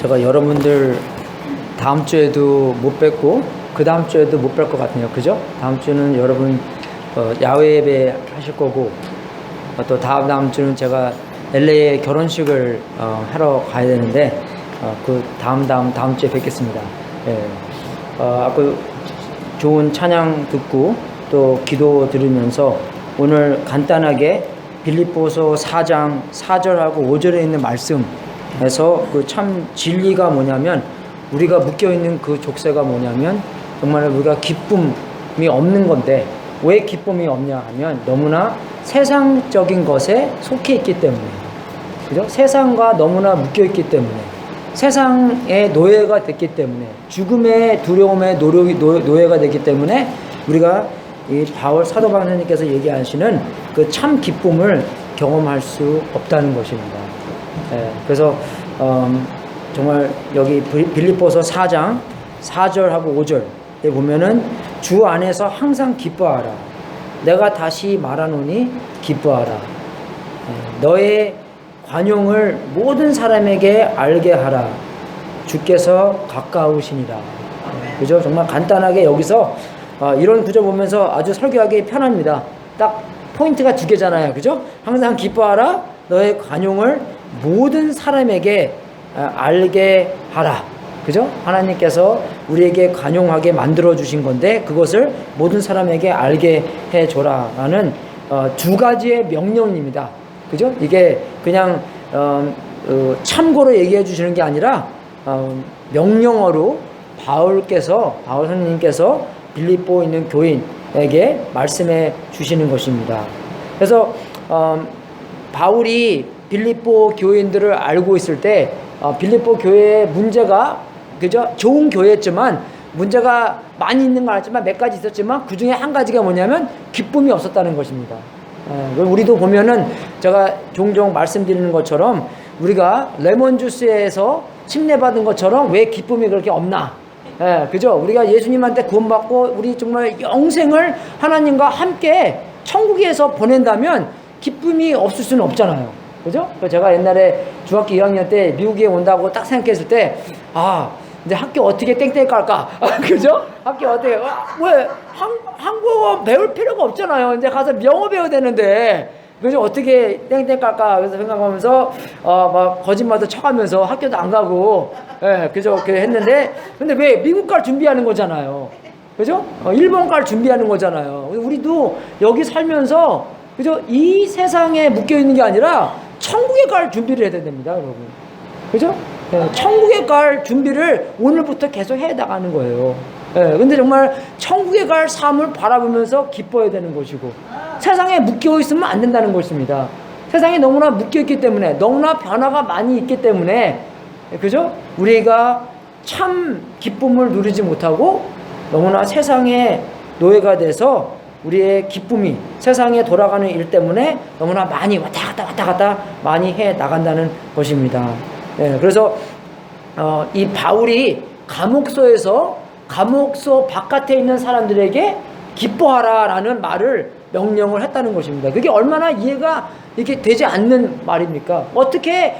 제가 여러분들 다음 주에도 못 뵙고 그 다음 주에도 못 뵐 것 같네요. 그죠? 다음 주는 여러분 야외 예배 하실 거고 또 다음 주는 제가 LA에 결혼식을 하러 가야 되는데 그 다음 주에 뵙겠습니다. 예. 아까 좋은 찬양 듣고 또 기도 들으면서 오늘 간단하게 빌립보서 4장 4절하고 5절에 있는 말씀에서 그 참 진리가 뭐냐면 우리가 묶여있는 그 족쇄가 뭐냐면 정말 우리가 기쁨이 없는 건데 왜 기쁨이 없냐 하면 너무나 세상적인 것에 속해 있기 때문에 그죠? 세상과 너무나 묶여있기 때문에 세상의 노예가 됐기 때문에 죽음의 두려움의 노예가 됐기 때문에 우리가 이 사도 바울님께서 얘기하시는 그 참 기쁨을 경험할 수 없다는 것입니다. 그래서 정말 여기 빌립보서 4장 4절하고 5절에 보면은 주 안에서 항상 기뻐하라. 내가 다시 말하노니 기뻐하라. 너의 관용을 모든 사람에게 알게 하라. 주께서 가까우시니라. 그죠? 정말 간단하게 여기서 이런 구절 보면서 아주 설교하기 편합니다. 딱 포인트가 두 개잖아요. 그죠? 항상 기뻐하라. 너의 관용을 모든 사람에게 알게 하라. 그죠? 하나님께서 우리에게 관용하게 만들어 주신 건데 그것을 모든 사람에게 알게 해줘라 라는 두 가지의 명령입니다. 그죠? 이게 그냥 참고로 얘기해 주시는 게 아니라 명령어로 바울 선생님께서 빌립보 있는 교인에게 말씀해 주시는 것입니다. 그래서 바울이 빌립보 교인들을 알고 있을 때 빌립보 교회의 문제가 그죠? 좋은 교회였지만 문제가 많이 있는 건 알지만 몇 가지 있었지만 그 중에 한 가지가 뭐냐면 기쁨이 없었다는 것입니다. 우리도 보면은 제가 종종 말씀드리는 것처럼 우리가 레몬 주스에서 침례받은 것처럼 왜 기쁨이 그렇게 없나? 그죠? 우리가 예수님한테 구원받고 우리 정말 영생을 하나님과 함께 천국에서 보낸다면 기쁨이 없을 수는 없잖아요. 그죠? 제가 옛날에 중학교 2학년 때 미국에 온다고 딱 생각했을 때 이제 학교 어떻게 땡땡 깔까? 그죠? 학교 어떻게, 왜, 한국어 배울 필요가 없잖아요. 이제 가서 영어 배워야 되는데, 그죠? 어떻게 땡땡 깔까? 그래서 생각하면서, 막 거짓말도 쳐가면서 학교도 안 가고, 그죠? 했는데, 근데 왜 미국 갈 준비하는 거잖아요. 그죠? 일본 갈 준비하는 거잖아요. 우리도 여기 살면서, 그죠? 이 세상에 묶여있는 게 아니라, 천국에 갈 준비를 해야 됩니다, 여러분. 그죠? 천국에 갈 준비를 오늘부터 계속 해 나가는 거예요. 근데 정말 천국에 갈 삶을 바라보면서 기뻐해야 되는 것이고 세상에 묶여 있으면 안 된다는 것입니다. 세상에 너무나 묶여 있기 때문에 너무나 변화가 많이 있기 때문에 그죠? 우리가 참 기쁨을 누리지 못하고 너무나 세상의 노예가 돼서 우리의 기쁨이 세상에 돌아가는 일 때문에 너무나 많이 왔다 갔다 많이 해 나간다는 것입니다. 그래서 이 바울이 감옥소 바깥에 있는 사람들에게 기뻐하라라는 말을 명령을 했다는 것입니다. 그게 얼마나 이해가 이렇게 되지 않는 말입니까? 어떻게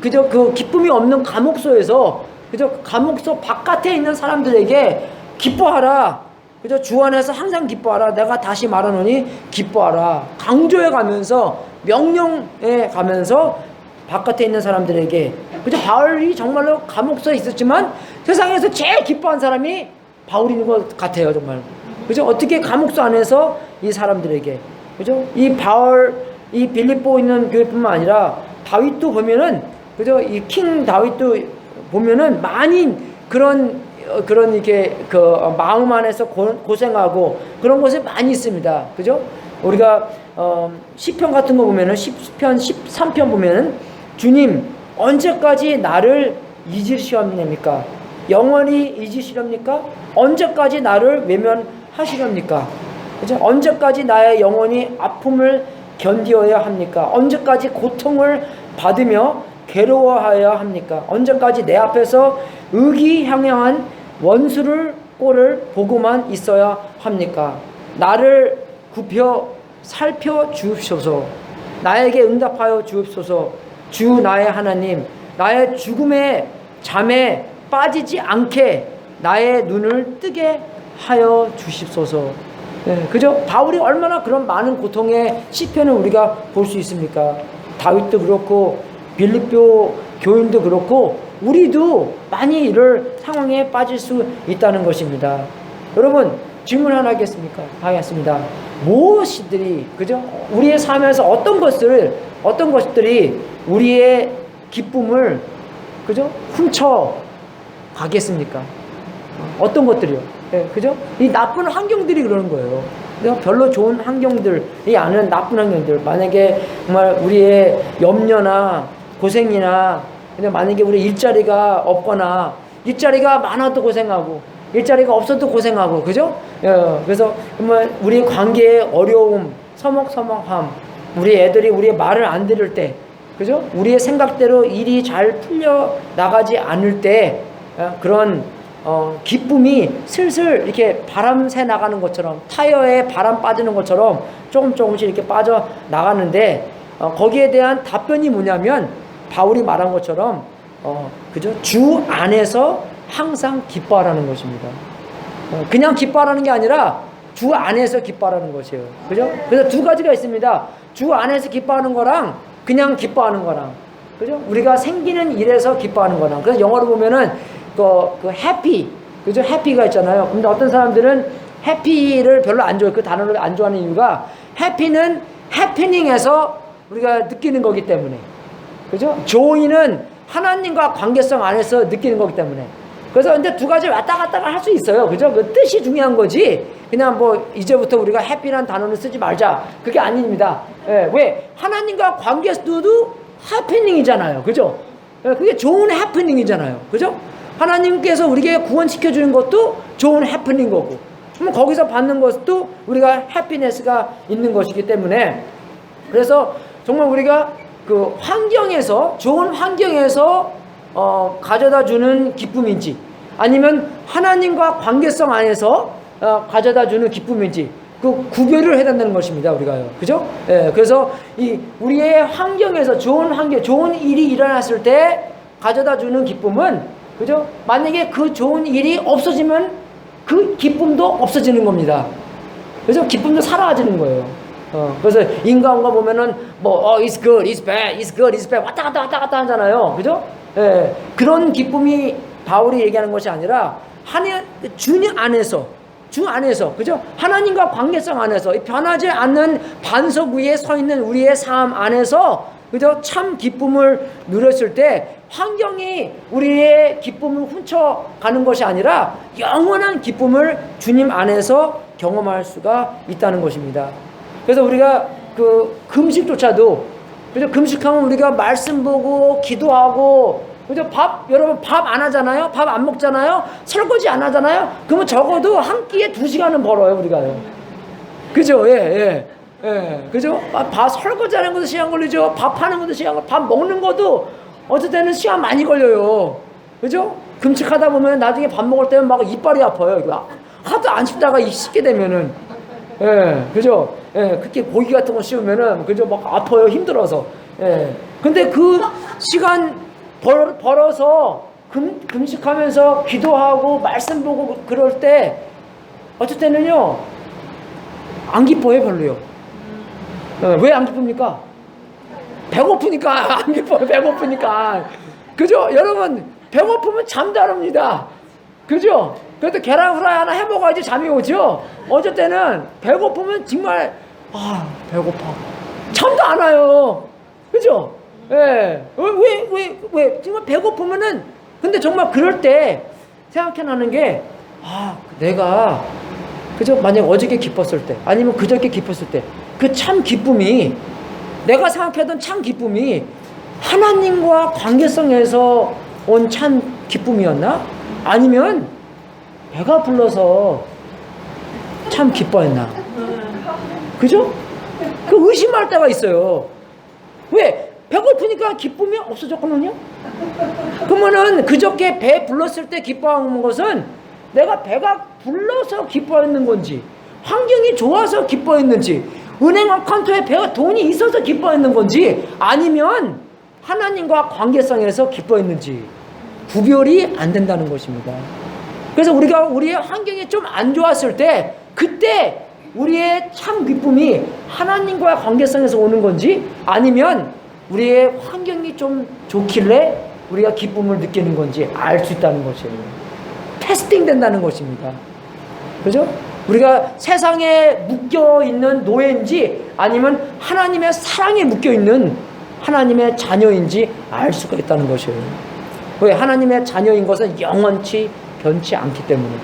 그저 그 기쁨이 없는 감옥소에서 그저 감옥소 바깥에 있는 사람들에게 기뻐하라. 그저 주 안에서 항상 기뻐하라. 내가 다시 말하노니 기뻐하라. 강조해 가면서 명령해 가면서 바깥에 있는 사람들에게 그죠? 바울이 정말로 감옥소에 있었지만 세상에서 제일 기뻐한 사람이 바울인 것 같아요, 정말. 그죠? 어떻게 감옥소 안에서 이 사람들에게 그죠? 이 빌립보 있는 교회뿐만 아니라 다윗도 보면은 그죠? 이 킹 다윗도 보면은 많이 그런 이렇게 그 마음 안에서 고생하고 그런 것이 많이 있습니다. 그죠? 우리가 시편 같은 거 보면은 시편 13편 보면은 주님 언제까지 나를 잊으시렵니까? 영원히 잊으시렵니까? 언제까지 나를 외면하시렵니까? 그죠? 언제까지 나의 영혼이 아픔을 견디어야 합니까? 언제까지 고통을 받으며 괴로워하여야 합니까? 언제까지 내 앞에서 의기양양한 원수를 꼴을 보고만 있어야 합니까? 나를 굽혀 살펴 주옵소서. 나에게 응답하여 주옵소서. 주 나의 하나님, 나의 죽음의 잠에 빠지지 않게 나의 눈을 뜨게 하여 주십소서. 예, 그죠? 바울이 얼마나 그런 많은 고통의 시편을 우리가 볼 수 있습니까? 다윗도 그렇고 빌립보 교인도 그렇고 우리도 많이 이럴 상황에 빠질 수 있다는 것입니다. 여러분 질문 하나 하겠습니다. 무엇이들이 그죠? 우리의 삶에서 어떤 것들이 우리의 기쁨을 그죠? 훔쳐 가겠습니까? 어떤 것들이요? 예, 그죠? 이 나쁜 환경들이 그러는 거예요. 그죠? 별로 좋은 환경들이 아닌 나쁜 환경들. 만약에 정말 우리의 염려나 고생이나 만약에 우리 일자리가 없거나 일자리가 많아도 고생하고 일자리가 없어도 고생하고 그죠? 예, 그래서 정말 우리 관계의 어려움, 서먹서먹함, 우리 애들이 우리의 말을 안 들을 때 그죠? 우리의 생각대로 일이 잘 풀려 나가지 않을 때 그런 기쁨이 슬슬 이렇게 바람 새 나가는 것처럼 타이어에 바람 빠지는 것처럼 조금씩 이렇게 빠져 나가는데 거기에 대한 답변이 뭐냐면 바울이 말한 것처럼 그죠? 주 안에서 항상 기뻐하라는 것입니다. 그냥 기뻐하라는 게 아니라 주 안에서 기뻐하라는 것이에요. 그죠? 그래서 두 가지가 있습니다. 주 안에서 기뻐하는 거랑 그냥 기뻐하는 거랑 그죠? 우리가 생기는 일에서 기뻐하는 거랑. 그래서 영어로 보면은 그 happy 그죠? happy가 있잖아요. 근데 어떤 사람들은 happy를 별로 안 좋아해요. 그 단어를 안 좋아하는 이유가 happy는 happening에서 우리가 느끼는 거기 때문에 그죠? joy는 하나님과 관계성 안에서 느끼는 거기 때문에. 그래서 근데 두 가지 왔다 갔다 할 수 있어요. 그죠? 그 뜻이 중요한 거지. 그냥 뭐 이제부터 우리가 happy라는 단어는 쓰지 말자. 그게 아닙니다. 예, 왜? 하나님과 관계도 happening이잖아요. 그죠? 예, 그게 좋은 happening이잖아요. 그죠? 하나님께서 우리에게 구원시켜 주는 것도 좋은 해프닝 거고, 그럼 거기서 받는 것도 우리가 해피네스가 있는 것이기 때문에, 그래서 정말 우리가 그 환경에서 좋은 환경에서 가져다 주는 기쁨인지 아니면 하나님과 관계성 안에서 가져다 주는 기쁨인지 그 구별을 해야 된다는 것입니다. 우리가요. 그죠? 예, 그래서 이 우리의 환경에서 좋은 환경, 좋은 일이 일어났을 때 가져다 주는 기쁨은 그죠? 만약에 그 좋은 일이 없어지면 그 기쁨도 없어지는 겁니다. 그래서 기쁨도 사라지는 거예요. 그래서 인간과 보면은 뭐 it's good, it's bad, it's good, it's bad 왔다 갔다 하잖아요. 그죠? 예, 그런 기쁨이 바울이 얘기하는 것이 아니라 주님 안에서, 주 안에서, 그죠? 하나님과 관계성 안에서 변하지 않는 반석 위에 서 있는 우리의 삶 안에서 그죠? 참 기쁨을 누렸을 때 환경이 우리의 기쁨을 훔쳐가는 것이 아니라 영원한 기쁨을 주님 안에서 경험할 수가 있다는 것입니다. 그래서 우리가 그 금식조차도 그죠? 금식하면 우리가 말씀 보고 기도하고 그죠? 여러분 밥 안 하잖아요? 밥 안 먹잖아요? 설거지 안 하잖아요? 그러면 적어도 한 끼에 2시간은 벌어요, 우리가요. 그죠? 예. 그죠? 설거지 하는 것도 시간 걸리죠. 밥 하는 것도 시간 걸리죠. 밥 먹는 것도 어떨 때는 시간 많이 걸려요. 그죠? 금식하다 보면 나중에 밥 먹을 때는 막 이빨이 아파요. 이거 하도 안 씹다가 씹게 되면은. 예, 그죠? 예, 그렇게 고기 같은 거 씹으면은, 그죠? 막 아파요. 힘들어서. 예. 근데 그 시간 벌어서 금식하면서 기도하고 말씀 보고 그럴 때 어떨 때는요, 안 기뻐요, 별로요. 왜 안 기쁩니까? 배고프니까 안 기뻐요. 배고프니까. 그죠? 여러분 배고프면 잠도 안 옵니다. 그죠? 그래도 계란 후라이 하나 해 먹어야지 잠이 오죠. 어쩔 때는 배고프면 정말 배고파. 잠도 안 와요. 그죠? 예. 왜 정말 배고프면은 근데 정말 그럴 때 생각해 나는 게 내가 그죠? 만약 어저께 기뻤을 때 아니면 그저께 기뻤을 때 그 참 기쁨이 내가 생각하던 참 기쁨이 하나님과 관계성에서 온 참 기쁨이었나? 아니면 배가 불러서 참 기뻐했나? 그죠? 그 의심할 때가 있어요. 왜? 배고프니까 기쁨이 없어졌거든요? 그러면은 그저께 배 불렀을 때 기뻐한 것은 내가 배가 불러서 기뻐했는 건지 환경이 좋아서 기뻐했는지 은행 어카운트에 돈이 있어서 기뻐했는 건지 아니면 하나님과 관계성에서 기뻐했는지 구별이 안 된다는 것입니다. 그래서 우리가 우리의 환경이 좀 안 좋았을 때 그때 우리의 참 기쁨이 하나님과의 관계성에서 오는 건지 아니면 우리의 환경이 좀 좋길래 우리가 기쁨을 느끼는 건지 알 수 있다는 것이에요. 테스팅 된다는 것입니다. 그죠? 우리가 세상에 묶여있는 노예인지 아니면 하나님의 사랑에 묶여있는 하나님의 자녀인지 알 수가 있다는 것이에요. 왜? 하나님의 자녀인 것은 영원치 변치 않기 때문에,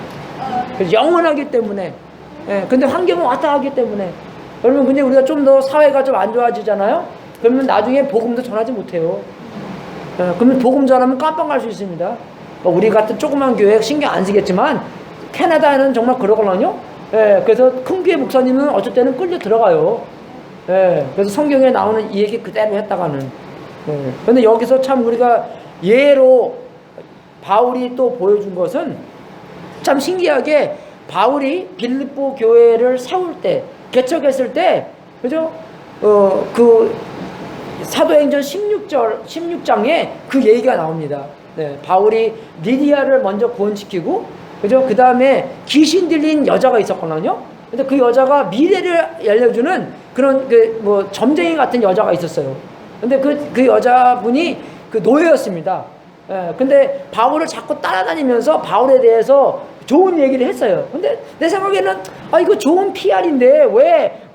영원하기 때문에. 예, 근데 환경은 왔다 가기 때문에. 그러면 근데 우리가 좀 더 사회가 좀 안 좋아지잖아요? 그러면 나중에 복음도 전하지 못해요. 예, 그러면 복음 전하면 깜빵 갈 수 있습니다. 우리 같은 조그만 교회 신경 안 쓰겠지만 캐나다는 정말 그러거든요. 예, 그래서 큰 교회 목사님은 어쩔 때는 끌려 들어가요. 예, 그래서 성경에 나오는 이 얘기 그대로 했다가는. 예, 근데 여기서 참 우리가 예로 바울이 또 보여준 것은 참 신기하게 바울이 빌립보 교회를 세울 때, 개척했을 때, 그죠? 그 사도행전 16장에 그 얘기가 나옵니다. 네, 바울이 리디아를 먼저 구원시키고, 그죠? 그 다음에 귀신 들린 여자가 있었거든요. 근데 그 여자가 미래를 알려주는 그런 점쟁이 같은 여자가 있었어요. 근데 그 여자분이 그 노예였습니다. 예, 근데 바울을 자꾸 따라다니면서 바울에 대해서 좋은 얘기를 했어요. 근데 내 생각에는 이거 좋은 PR인데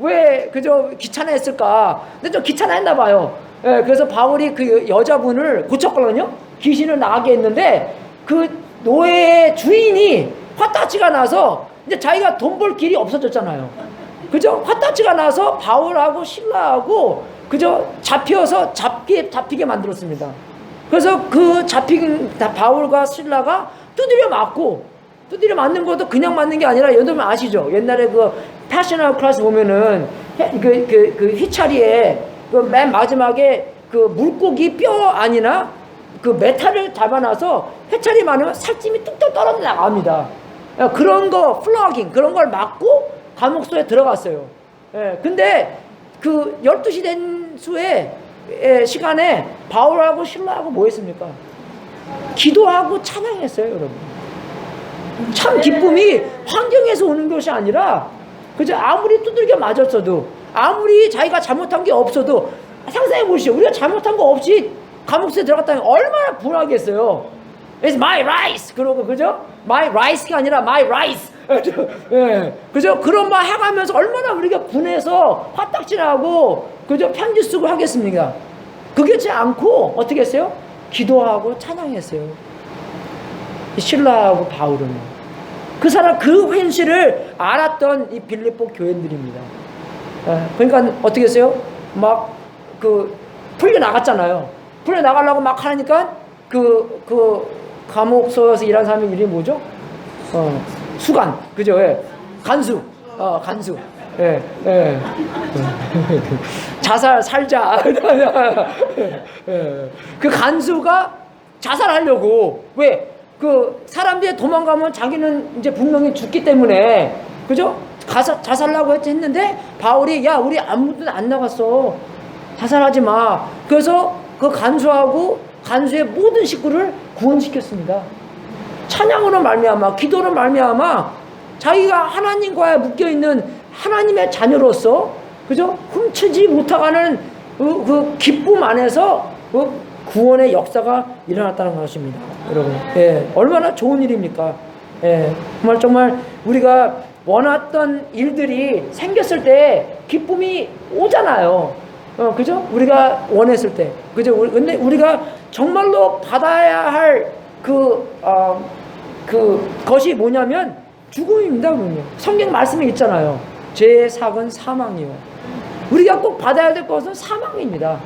왜 그저 귀찮아했을까? 근데 좀 귀찮아했나 봐요. 예, 그래서 바울이 그 여자분을 고쳤거든요. 귀신을 나가게 했는데 그 노예의 주인이 화딱지가 나서 이제 자기가 돈 벌 길이 없어졌잖아요. 그죠? 화딱지가 나서 바울하고 신라하고 그저 잡히게 만들었습니다. 그래서 그 잡힌 바울과 신라가 두드려 맞는 것도 그냥 맞는 게 아니라 여러분 아시죠? 옛날에 그 패셔널 클래스 보면은 그 휘차리에 그 맨 마지막에 그 물고기 뼈 아니나 그 메탈을 잡아놔서 회차리 많으면 살찜이 뚝뚝 떨어져 나갑니다. 그런 거 플러깅 그런 걸 맞고 감옥소에 들어갔어요. 예, 근데 그 12시 된 시간에 바울하고 신라하고 뭐 했습니까? 기도하고 찬양했어요, 여러분. 참 기쁨이 환경에서 오는 것이 아니라 그죠? 아무리 두들겨 맞았어도 아무리 자기가 잘못한 게 없어도 상상해 보시죠. 우리가 잘못한 거 없이 감옥소에 들어갔다면 얼마나 분하겠어요. It's my rice 그러고 그죠? My rice가 아니라 my rice. 예, 그죠? 그런 말 해가면서 얼마나 우리가 분해서 화딱지나고 그죠? 편지 쓰고 하겠습니까? 그렇지 않고 어떻게 했어요? 기도하고 찬양했어요. 신라하고 바울은 그 사람 그 현실을 알았던 이 빌립보 교인들입니다. 예, 그러니까 어떻게 했어요? 막 풀려 나갔잖아요. 풀려 나가려고 막 하니까 그 감옥소에서 일하는 사람의 이름이 뭐죠? 수간, 그죠? 예. 간수, 간수. 예, 예. 자살 살자. 그 간수가 자살하려고 왜? 그 사람들이 도망가면 자기는 이제 분명히 죽기 때문에 그죠? 자살하려고 했는데 바울이 야 우리 아무도 안 나갔어. 자살하지 마. 그래서 그 간수하고 간수의 모든 식구를 구원시켰습니다. 찬양으로 말미암아 기도로 말미암아 자기가 하나님과에 묶여있는 하나님의 자녀로서 그죠? 훔치지 못하가는 그 기쁨 안에서 그 구원의 역사가 일어났다는 것입니다. 여러분, 예, 얼마나 좋은 일입니까? 예, 정말 우리가 원했던 일들이 생겼을 때 기쁨이 오잖아요. 그죠? 우리가 원했을 때, 그죠? 근데 우리가 정말로 받아야 할 것이 뭐냐면 죽음입니다. 그럼요. 성경 말씀에 있잖아요. 죄의 삭은 사망이요. 우리가 꼭 받아야 될 것은 사망입니다.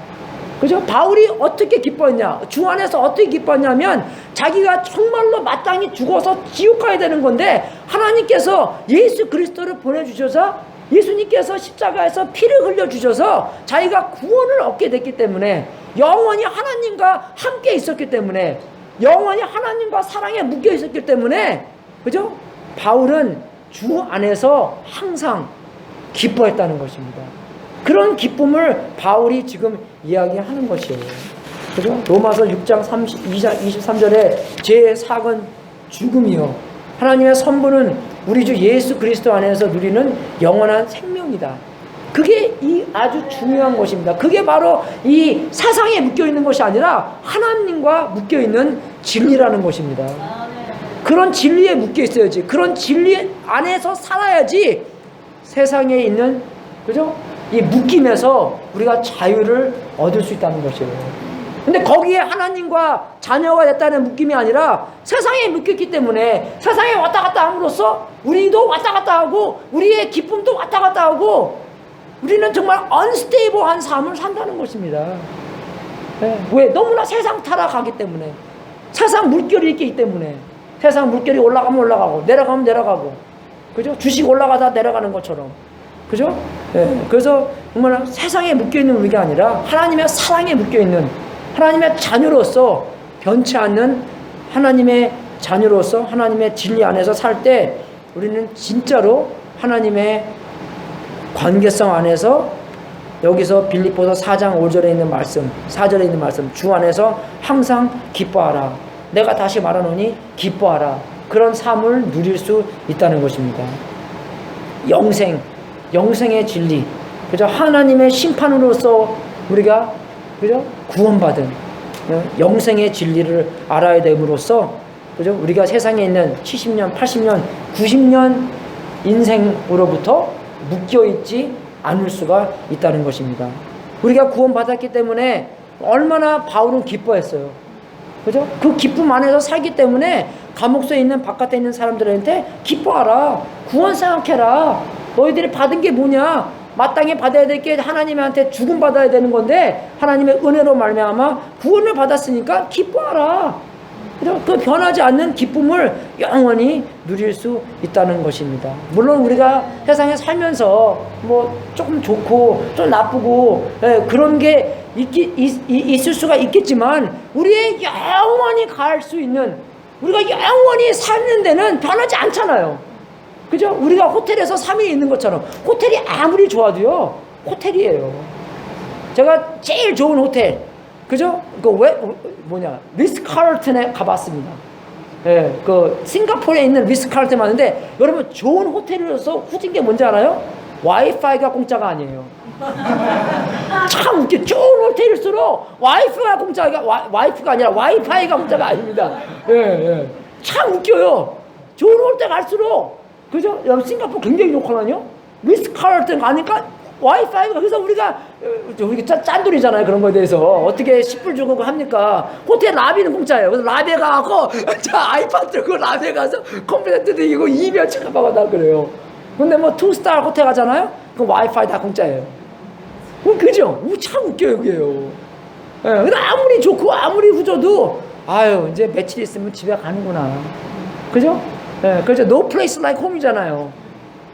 그죠? 바울이 어떻게 기뻐했냐? 주 안에서 어떻게 기뻐했냐면 자기가 정말로 마땅히 죽어서 지옥 가야 되는 건데 하나님께서 예수 그리스도를 보내주셔서 예수님께서 십자가에서 피를 흘려주셔서 자기가 구원을 얻게 됐기 때문에 영원히 하나님과 함께 있었기 때문에 영원히 하나님과 사랑에 묶여 있었기 때문에 그죠? 바울은 주 안에서 항상 기뻐했다는 것입니다. 그런 기쁨을 바울이 지금 이야기하는 것이에요. 그죠? 로마서 6장 23절에 죄의 삭은 죽음이요 하나님의 선분은 우리 주 예수 그리스도 안에서 누리는 영원한 생명이다. 그게 이 아주 중요한 것입니다. 그게 바로 이 세상에 묶여있는 것이 아니라 하나님과 묶여있는 진리라는 것입니다. 그런 진리에 묶여있어야지, 그런 진리 안에서 살아야지 세상에 있는, 그죠? 이 묶임에서 우리가 자유를 얻을 수 있다는 것이에요. 근데 거기에 하나님과 자녀가 됐다는 묶임이 아니라 세상에 묶였기 때문에 세상에 왔다 갔다 함으로써 우리도 왔다 갔다 하고 우리의 기쁨도 왔다 갔다 하고 우리는 정말 언스테이블한 삶을 산다는 것입니다. 네. 왜? 너무나 세상 타락하기 때문에, 세상 물결이 있기 때문에. 세상 물결이 올라가면 올라가고 내려가면 내려가고, 그죠? 주식 올라가다 내려가는 것처럼, 그죠? 네. 그래서 정말 세상에 묶여있는 우리가 아니라 하나님의 사랑에 묶여있는 하나님의 자녀로서 변치 않는 하나님의 자녀로서 하나님의 진리 안에서 살 때 우리는 진짜로 하나님의 관계성 안에서, 여기서 빌립보서 4장 5절에 있는 말씀, 4절에 있는 말씀, 주 안에서 항상 기뻐하라. 내가 다시 말하노니 기뻐하라. 그런 삶을 누릴 수 있다는 것입니다. 영생의 진리, 그죠? 하나님의 심판으로서 우리가, 그죠? 구원받은 영생의 진리를 알아야 됨으로써, 그죠? 우리가 세상에 있는 70년, 80년, 90년 인생으로부터 묶여있지 않을 수가 있다는 것입니다. 우리가 구원받았기 때문에 얼마나 바울은 기뻐했어요. 그죠? 그 기쁨 안에서 살기 때문에 감옥소에 있는 바깥에 있는 사람들한테 기뻐하라. 구원 생각해라. 너희들이 받은 게 뭐냐? 마땅히 받아야 될 게 하나님한테 죽음 받아야 되는 건데 하나님의 은혜로 말미암아 구원을 받았으니까 기뻐하라. 그 변하지 않는 기쁨을 영원히 누릴 수 있다는 것입니다. 물론 우리가 세상에 살면서 뭐 조금 좋고 좀 나쁘고 그런 게 있을 수가 있겠지만 우리의 영원히 갈 수 있는, 우리가 영원히 사는 데는 변하지 않잖아요. 그죠? 우리가 호텔에서 3일 있는 것처럼, 호텔이 아무리 좋아도요 호텔이에요. 제가 제일 좋은 호텔, 그죠? 리스 칼튼에 가봤습니다. 예, 그 싱가포르에 있는 리스 칼튼 왔는데, 여러분 좋은 호텔이라서 후진 게 뭔지 알아요? 와이파이가 공짜가 아니에요. 참 웃겨. 좋은 호텔일수록 와이프가 공짜가, 와이프가 아니라 와이파이가 공짜가 아닙니다. 예. 참 웃겨요. 좋은 호텔 갈수록, 그죠? 싱가포르 굉장히 좋거든요. 리스 칼튼 가니까 와이파이가, 그래서 우리가 짠돌이잖아요. 그런 거에 대해서 어떻게 10불 주고 합니까? 호텔 라비는 공짜예요. 그래서 라비에 가고 자 아이팟 들고 라비에 가서 컴퓨터 뜯고 이별 체크하고 그래요. 근데 뭐 2스타 호텔 가잖아요. 그럼 와이파이 다 공짜예요. 그죠? 참 웃겨요, 그게요. 예, 근데 아무리 좋고 아무리 후져도 아유 이제 며칠 있으면 집에 가는구나. 그죠? 예, 그죠? No place like home이잖아요.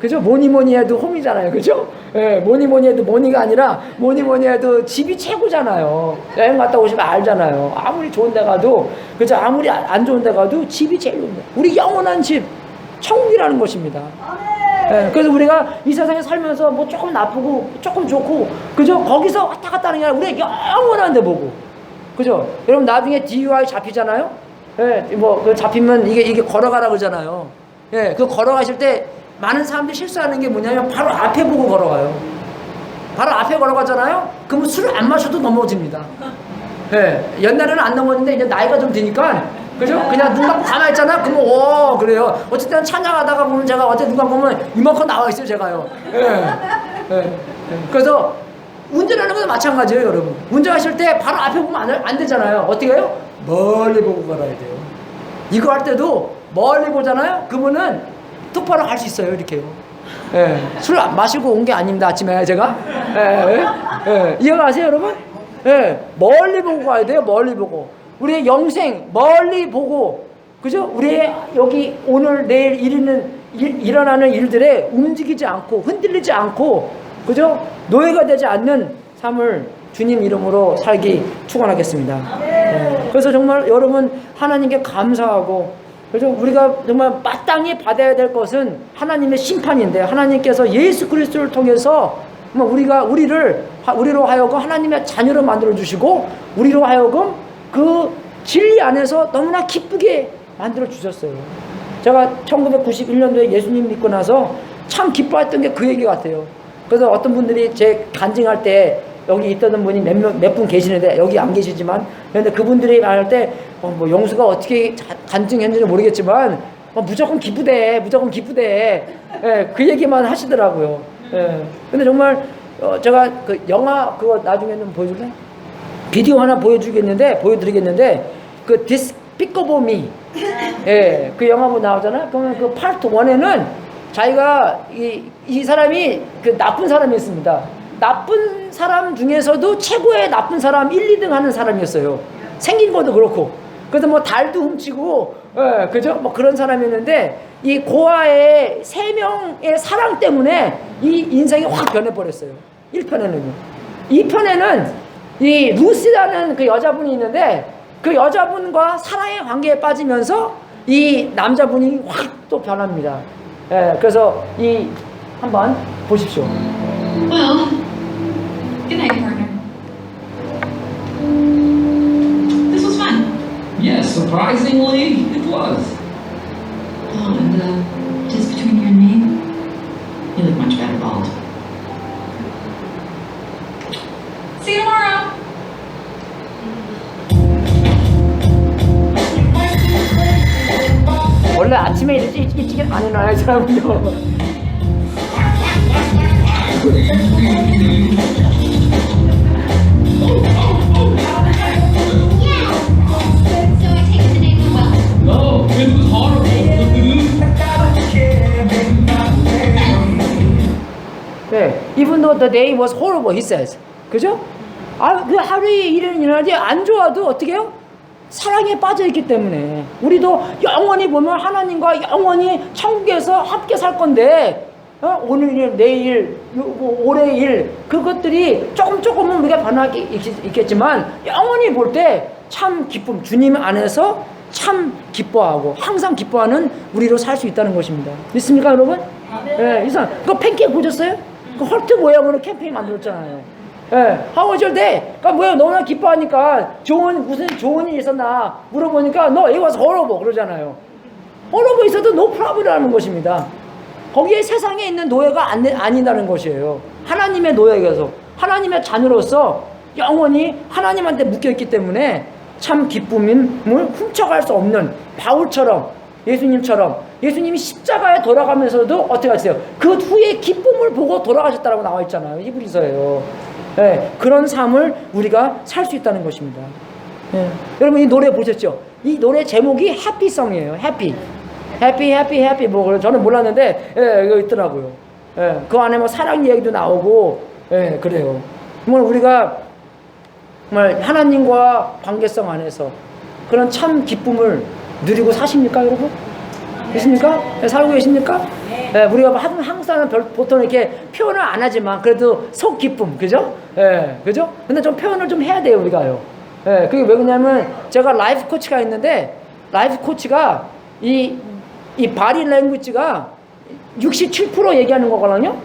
그죠? 뭐니 해도 홈이잖아요. 그죠? 예, 뭐니 해도 뭐니가 아니라 뭐니 해도 집이 최고잖아요. 여행 갔다 오시면 알잖아요. 아무리 좋은 데 가도, 그죠? 아무리 안 좋은 데 가도 집이 제일 좋은 데. 우리 영원한 집, 천국이라는 것입니다. 예, 그래서 우리가 이 세상에 살면서 뭐 조금 나쁘고 조금 좋고, 그죠? 거기서 왔다 갔다 하는 게 아니라 우리가 영원한 데 보고, 그죠? 여러분 나중에 DUI 잡히잖아요? 예, 뭐 잡히면 이게 걸어가라 그러잖아요. 예, 그 걸어가실 때 많은 사람들이 실수하는 게 뭐냐면 바로 앞에 보고 걸어가요. 바로 앞에 걸어가잖아요? 그러면 술을 안 마셔도 넘어집니다. 예, 옛날에는 안 넘어졌는데 이제 나이가 좀 드니까, 그죠? 그냥 눈 감고 가만히 있잖아? 그러면 그래요. 어쨌든 찬양하다가 보면 제가 어제 누가 보면 이만큼 나와 있어요, 제가요. 예. 그래서 운전하는 것도 마찬가지예요, 여러분. 운전하실 때 바로 앞에 보면 안 되잖아요. 어떻게 해요? 멀리 보고 걸어야 돼요. 이거 할 때도 멀리 보잖아요? 그러면은 똑바로 갈 수 있어요, 이렇게요. 예. 술 안 마시고 온 게 아닙니다, 아침에 제가. 이해가세요, 여러분? 예. 멀리 보고 가야 돼요, 멀리 보고. 우리의 영생, 멀리 보고, 그죠? 우리의 여기 오늘, 내일 일어나는 일들에 움직이지 않고, 흔들리지 않고, 그죠? 노예가 되지 않는 삶을 주님 이름으로 살기 축원하겠습니다. 그래서 정말 여러분 하나님께 감사하고, 그죠? 우리가 정말 마땅히 받아야 될 것은 하나님의 심판인데, 하나님께서 예수 그리스도를 통해서 뭐 우리로 하여금 하나님의 자녀로 만들어 주시고 우리로 하여금 그 진리 안에서 너무나 기쁘게 만들어 주셨어요. 제가 1991년도에 예수님 믿고 나서 참 기뻐했던 게 그 얘기 같아요. 그래서 어떤 분들이 제 간증할 때 여기 있던 분이 몇 분 계시는데 여기 안 계시지만 그런데 그분들이 말할 때 뭐 영수가 어떻게 간증했는지 모르겠지만 무조건 기쁘대 예, 그 얘기만 하시더라고요. 예. 근데 정말 제가 그 영화 그거 나중에는 보여줄래? 비디오 하나 보여드리겠는데 그 Despicable Me 예, 그 영화 뭐 나오잖아. 그러면 그 파트 1에는 자기가 이 사람이 그 나쁜 사람이었습니다. 나쁜 사람 중에서도 최고의 나쁜 사람 1, 2등 하는 사람이었어요. 생긴 것도 그렇고. 그래서 뭐 달도 훔치고, 예, 그죠? 뭐 그런 사람이었는데, 이 고아의 3명의 사랑 때문에 이 인생이 확 변해버렸어요. 1편에는요. 2편에는 이 루시라는 그 여자분이 있는데, 그 여자분과 사랑의 관계에 빠지면서 이 남자분이 확 또 변합니다. 예, 그래서 한번 보십시오. Well, good night, partner. This was fun. Yes, surprisingly, it was. Oh, and just between you and me, you look much better bald. See you tomorrow. 원래 아침에 일찍 안 일어나요, 이 사람은요. No, it was horrible. 네, even though the day was horrible, he says. 그죠? 그 하루의 일은 일어나지 안 좋아도 어떻게 해요? 사랑에 빠져있기 때문에 우리도 영원히 보면 하나님과 영원히 천국에서 함께 살 건데 오늘 일, 내일, 올해 일 그것들이 조금은 우리가 변하기 있겠지만 영원히 볼 때 참 기쁨, 주님 안에서 참 기뻐하고 항상 기뻐하는 우리로 살 수 있다는 것입니다. 믿습니까 여러분? 네, 이상 그거 팬케이크 보셨어요? 그 헐트 모양으로 캠페인 만들었잖아요. 예, how was your day? 그러니까 뭐야 너무나 기뻐하니까 무슨 좋은 일 있었나 물어보니까 no, it was horrible 그러잖아요. horrible 있어도 no problem이라는 것입니다. 거기에 세상에 있는 노예가 아니다는 것이에요. 하나님의 노예에서 하나님의 자녀로서 영원히 하나님한테 묶여있기 때문에 참 기쁨을 훔쳐갈 수 없는 바울처럼 예수님처럼 예수님이 십자가에 돌아가면서도 어떻게 하세요? 그 후에 기쁨을 보고 돌아가셨다고 나와 있잖아요. 히브리서예요. 예, 그런 삶을 우리가 살 수 있다는 것입니다. 예. 여러분 이 노래 보셨죠? 이 노래 제목이 해피송이에요. 해피 뭐 저는 몰랐는데 예, 이거 있더라고요. 예, 그 안에 뭐 사랑 이야기도 나오고 예, 그래요. 정말 우리가 정말 하나님과 관계성 안에서 그런 참 기쁨을 누리고 사십니까 여러분? 계십니까? 네, 살고 계십니까? 네, 우리가 항상 보통 이렇게 표현을 안 하지만 그래도 속 기쁨, 그죠? 예, 그죠? 근데 좀 표현을 좀 해야 돼요, 우리가요. 예, 그게 왜 그러냐면 제가 라이프 코치가 있는데 라이프 코치가 이 바디 랭귀지가 67% 얘기하는 거거든요.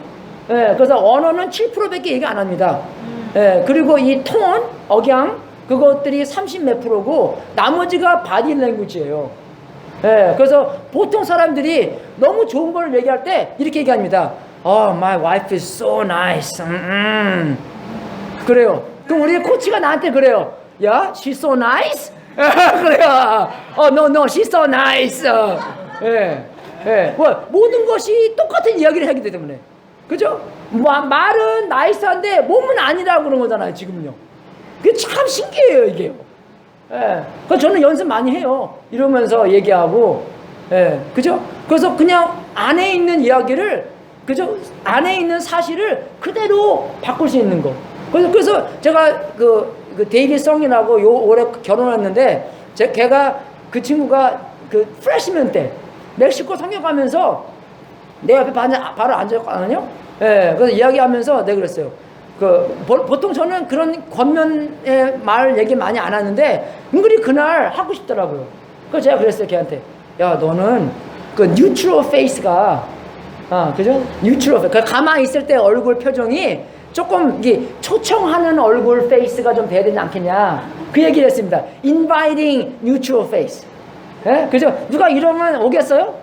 예, 그래서 언어는 7%밖에 얘기 안 합니다. 예, 그리고 이 톤, 억양 그것들이 30 몇 프로고 나머지가 바디 랭귀지예요. 예, 그래서 보통 사람들이 너무 좋은 걸 얘기할 때 이렇게 얘기합니다. Oh, my wife is so nice. 그래요. 그럼 우리 코치가 나한테 그래요. 야, she's so nice? 그래요. No, she's so nice. 예, 예. 모든 것이 똑같은 이야기를 하기 때문에. 그죠? 말은 나이스한데 몸은 아니라고 그런 거잖아요, 지금요. 그게 참 신기해요, 이게요. 예. 그래서 저는 연습 많이 해요. 이러면서 얘기하고, 예. 그죠? 그래서 그냥 안에 있는 이야기를, 그죠? 안에 있는 사실을 그대로 바꿀 수 있는 거. 그래서 제가 그 데이비 성이라고 올해 결혼했는데, 걔가 그 친구가 그 프레시맨 때 멕시코 성경 가면서 내 옆에 바로 앉았거든요. 예. 그래서 이야기하면서 내가 그랬어요. 보통 저는 그런 겉면의 말 얘기 많이 안 하는데 은근히 그날 하고 싶더라고요. 그래서 제가 그랬어요, 걔한테. 야, 너는 그 뉴트럴 페이스가, 그죠? 뉴트럴 페이스. 가만히 있을 때 얼굴 표정이 조금 이게 초청하는 얼굴 페이스가 좀 돼야 되지 않겠냐 그 얘기를 했습니다. Inviting neutral face. 예? 그죠? 누가 이러면 오겠어요?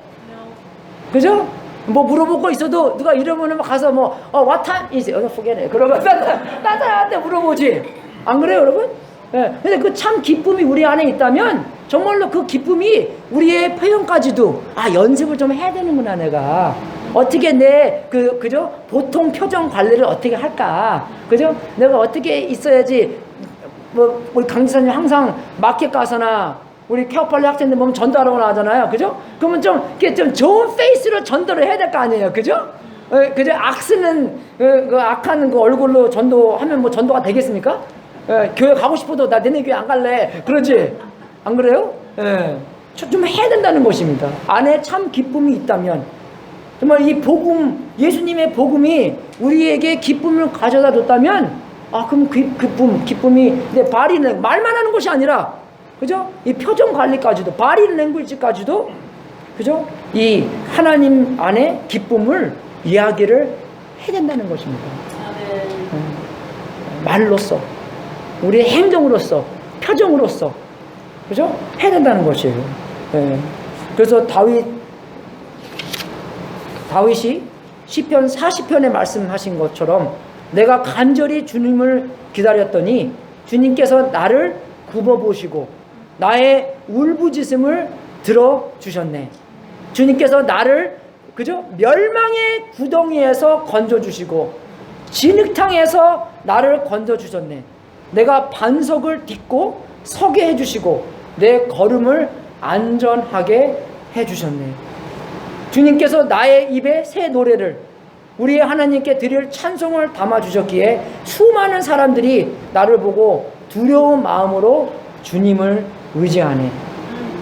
그죠? 뭐 물어볼 거 있어도 누가 이러면 가서 뭐 what time is it? forget it. 그러면 딴 사람한테 물어보지. 안 그래요, 여러분? 예. 근데 그 참 기쁨이 우리 안에 있다면 정말로 그 기쁨이 우리의 표현까지도 연습을 좀 해야 되는구나 내가. 어떻게 그죠? 보통 표정 관리를 어떻게 할까? 그죠? 내가 어떻게 있어야지 뭐 우리 강지사님 항상 마켓 가서나 우리 케어팔리 학생들 보면 전도하러 나가잖아요. 그죠? 그러면 좀 이렇게 좀 좋은 페이스로 전도를 해야 될 거 아니에요. 그죠? 그죠? 악쓰는 그 악한 그 얼굴로 전도하면 뭐 전도가 되겠습니까? 교회 가고 싶어도 나 너네 교회 안 갈래. 그러지? 안 그래요? 좀 해야 된다는 것입니다. 안에 참 기쁨이 있다면 정말 이 복음, 예수님의 복음이 우리에게 기쁨을 가져다 줬다면 그럼 기쁨이 근데 말만 하는 것이 아니라 그죠? 이 표정 관리까지도 바디 랭귀지까지도 그죠? 이 하나님 안에 기쁨을 이야기를 해야 된다는 것입니다. 말로써 우리의 행동으로써 표정으로써 그죠? 해야 된다는 것이에요. 그래서 다윗이 시편 40편에 말씀하신 것처럼 내가 간절히 주님을 기다렸더니 주님께서 나를 굽어보시고 나의 울부짖음을 들어주셨네. 주님께서 나를 그죠? 멸망의 구덩이에서 건져주시고 진흙탕에서 나를 건져주셨네. 내가 반석을 딛고 서게 해주시고 내 걸음을 안전하게 해주셨네. 주님께서 나의 입에 새 노래를 우리의 하나님께 드릴 찬송을 담아주셨기에 수많은 사람들이 나를 보고 두려운 마음으로 주님을 의지하네.